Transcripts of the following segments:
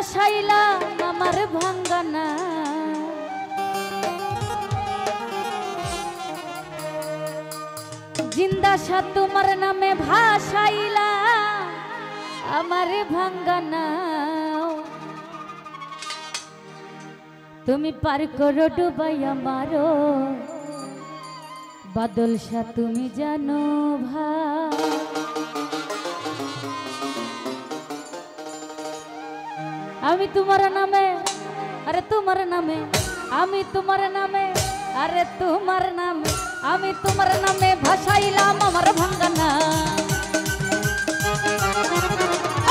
ভাসাইলাম আমার ভাঙ্গানা জিন্দা সা তোমার নামে ভাসাইলাম আমার ভাঙ্গানা তুমি পার করো ডুবাই আমারো বাদল সা তুমি জানো ভাই আমি তোমার নামে আরে তোমার নামে আমি তোমার নামে আরে তোমার নামে আমি তোমার নামে ভাসাইলাম আমার ভাঙ্গানা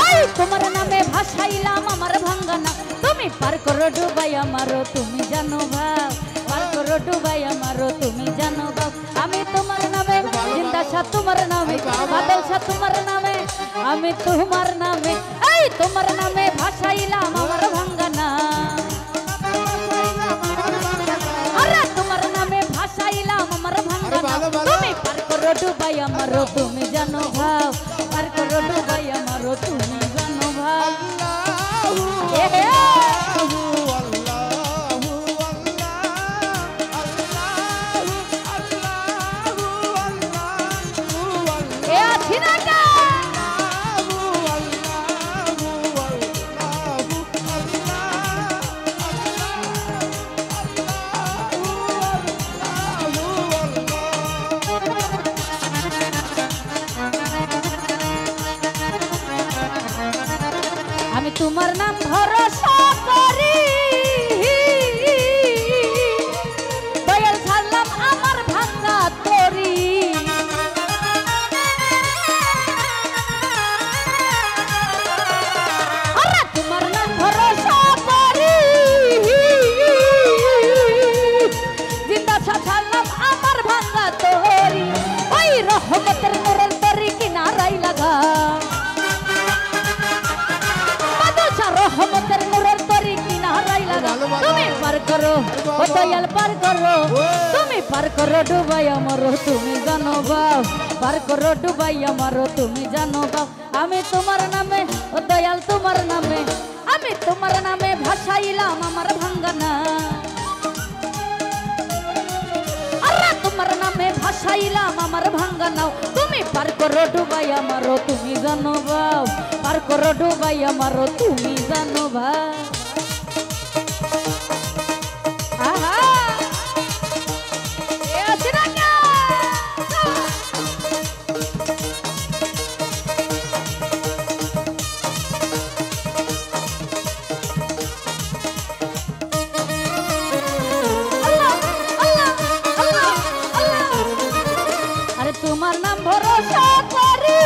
এই তোমার নামে ভাসাইলাম আমার ভাঙ্গানা তুমি পার করো ডুবাই আমারো তুমি জানো ভাব পার করো ডুবাই আমারো তুমি জানো ভাব আমি তোমার নামে জিন্দা সা তোমার নামে বাদল সা তোমার নামে আমি তোমার নামে এই তোমার নামে ভাসাইলাম আমার ভাঙ্গানা আরে তোমার নামে ভাসাইলাম আমার ভাঙ্গানা তুমি পার করো ডুবাই আমারো তুমি জানো ভাব পার করো ডুবাই আমারো তুমি জানো ভাব আমি তোমার নাম ভরসা করি দয়াল ছাড়লাম আমার ভাঙ্গা তরি আরে তোমার নাম ভরসা করি জিন্দা সা ছাড়লাম আমার ভাঙ্গা তরি ওই রহমতের মোরল তরি কিনারাই লাগা রহমতের নূরের তরি কিনারাই লাগা তুমি পার করো ও দয়াল পার করো তুমি পার করো ডুবাই আমারো তুমি জানো বাপ পার করো ডুবাই আমারো তুমি জানো বাপ আমি তোমার নামে ও দয়াল তোমার নামে আমি তোমার নামে ভাসাইলাম আমার ভাঙ্গানা আরে তোমার নামে ভাসাইলাম আমার ভাঙ্গানা তুমি পার করো ডুবাই আমারো তুমি জানো বাপ পার করো ডুবাই আমারো তুমি জানো ভাই আহা এ সিরাকা আল্লাহ আল্লাহ আল্লাহ আল্লাহ আরে তোমার নাম ভরসা করি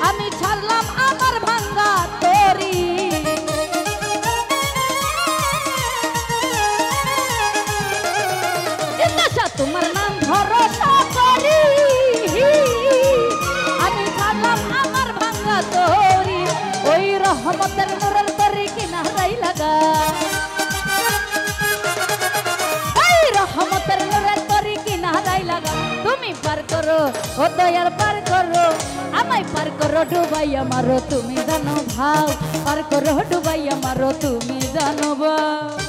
আমি ছাড়লাম আমার ভাঙ্গা তরি তোমার নাম ভরসা করি আমি ছাড়লাম আমার ভাঙ্গা তরি ওই রহমতের নূরের তরি কিনারাই লাগা ওই রহমতের নূরের তরি কিনারাই লাগা তুমি পার করো ও দয়াল পার করো আমায় পার করো ডুবাই আমারো তুমি জানো ভাও পার করো ডুবাই আমারো তুমি জানো ভাও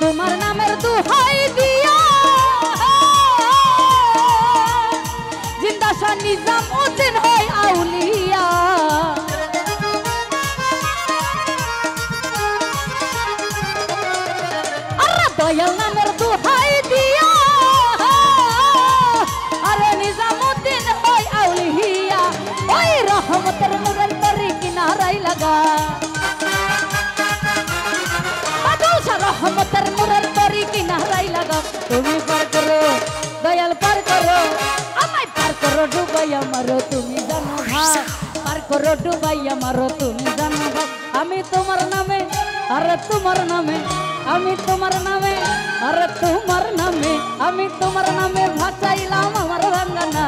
তোমার নামের দুহাই দিয়া জিন্দা সা নিজামউদ্দিন হয় আউলিয়া আরে দয়াল নামের দুহাই দিয়া আরে নিজামউদ্দিন হয় আউলিয়া ওই রহমতের নূরের তরি কিনারাই লাগা রহমতের নূরের তরি কিনারাই লাগা তুমি পার করো দয়াল পার করো আমায় পার করো ডুবাই আমারো তুমি জানো ভাই পার করো ডুবাই আমারো তুমি জানো ভাই আমি তোমার নামে আরে তোমার নামে আমি তোমার নামে আরে তোমার নামে আমি তোমার নামে ভাসাইলাম আমার ভাঙ্গানা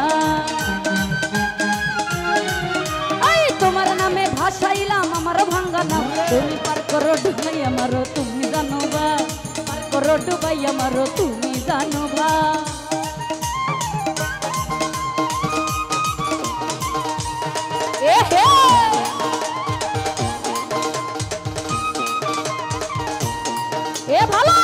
এই তোমার নামে ভাসাইলাম আমার ভাঙ্গানা তুমি পার করো ডুবাই আমারো তুমি জানো বা পার করো ডুবাই আমারো তুমি জানো বা এ হে এ ভালো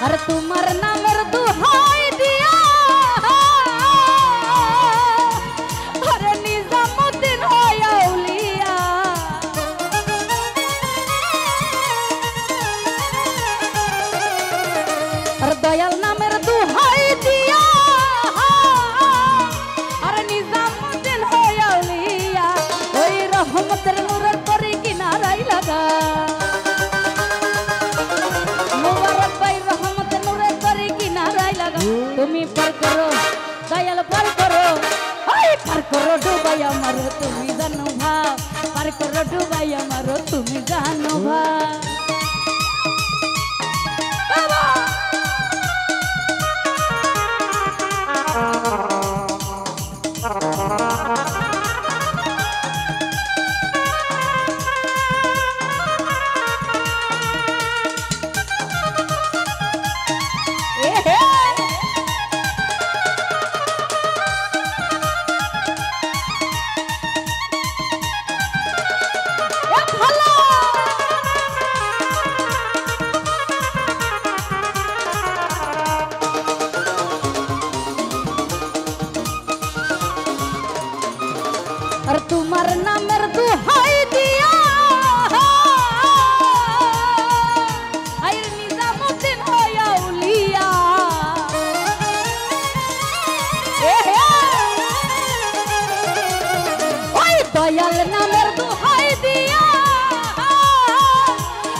আর তোমার নামের দুহাই দিয়া আরে নিজামুদ্দিন আউলিয়া আর দয়াল নামের দুহাই দিয়া আরে নিজামুদ্দিন আউলিয়া ওই রহমতের নূরের তরি কিনারাই লাগা তুমি পার করো দয়াল পার করো ওই পার করো ডুবাই আমারো তুমি জানো ভাব পার করো ডুবাই আমারো তুমি জানো ভাব আর তোমার নামের দুহাই দিয়া আইর নিজামুদ্দিন আউলিয়া ওই দয়াল নামের দুহাই দিয়া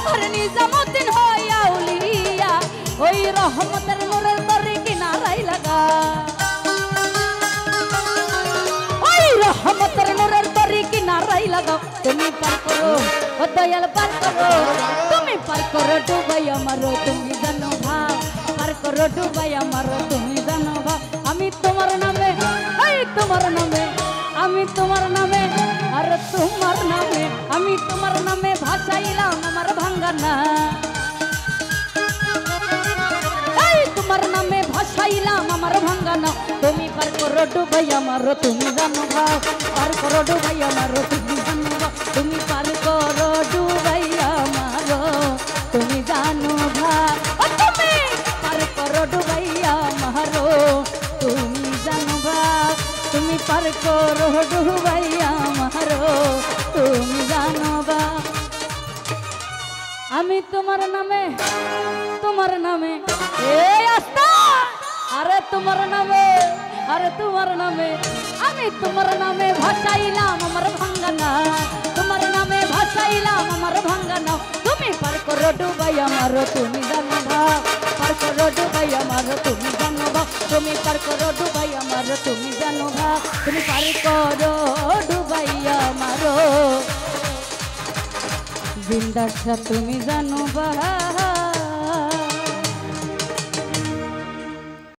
আর নিজামুদ্দিন আউলিয়া ওই রহমতের নূরের তরি কিনারাই লাগা রহমতের নূরের তরি কিনারাই লাগাও তুমি পার করো ও দয়াল পার করো তুমি পার করো ডুবাই আমারো তুমি জানো ভাব পার করো ডুবাই আমারো তুমি জানো ভাব আমি তোমার নামে এই তোমার নামে আমি তোমার নামে আর তোমার নামে আমি তোমার নামে ভাসাইলাম আমার ভাঙ্গানা তোমার নামে ভাসাইলাম আমার ভাঙ্গানা তুমি পার করো ডুবাই আমারো তুমি জানো ভাব পার করো ডুবাই আমারো তুমি জানো ভাব তুমি পার করো ডুবাই আমারো তুমি জানো ভাব তুমি পার করো ডুবাই আমারো তুমি জানো ভাব তুমি পার করো ডুবাই আমারো তুমি জানো ভাব আমি তোমার নামে এই আস্তা আরে তোমার নামে আমি তোমার নামে ভাসাইলাম আমার ভাঙ্গানা তোমার নামে ভাসাইলাম আমার ভাঙ্গানা তুমি পার করো ডুবাই আমারো তুমি জানো ভাব পার করো ডুবাই আমারো তুমি জানো ভাব তুমি পার করো ডুবাই আমারো তুমি জানো ভাব তুমি পার করো ডুবাই আমারো জিন্দার তুমি জানো ভাব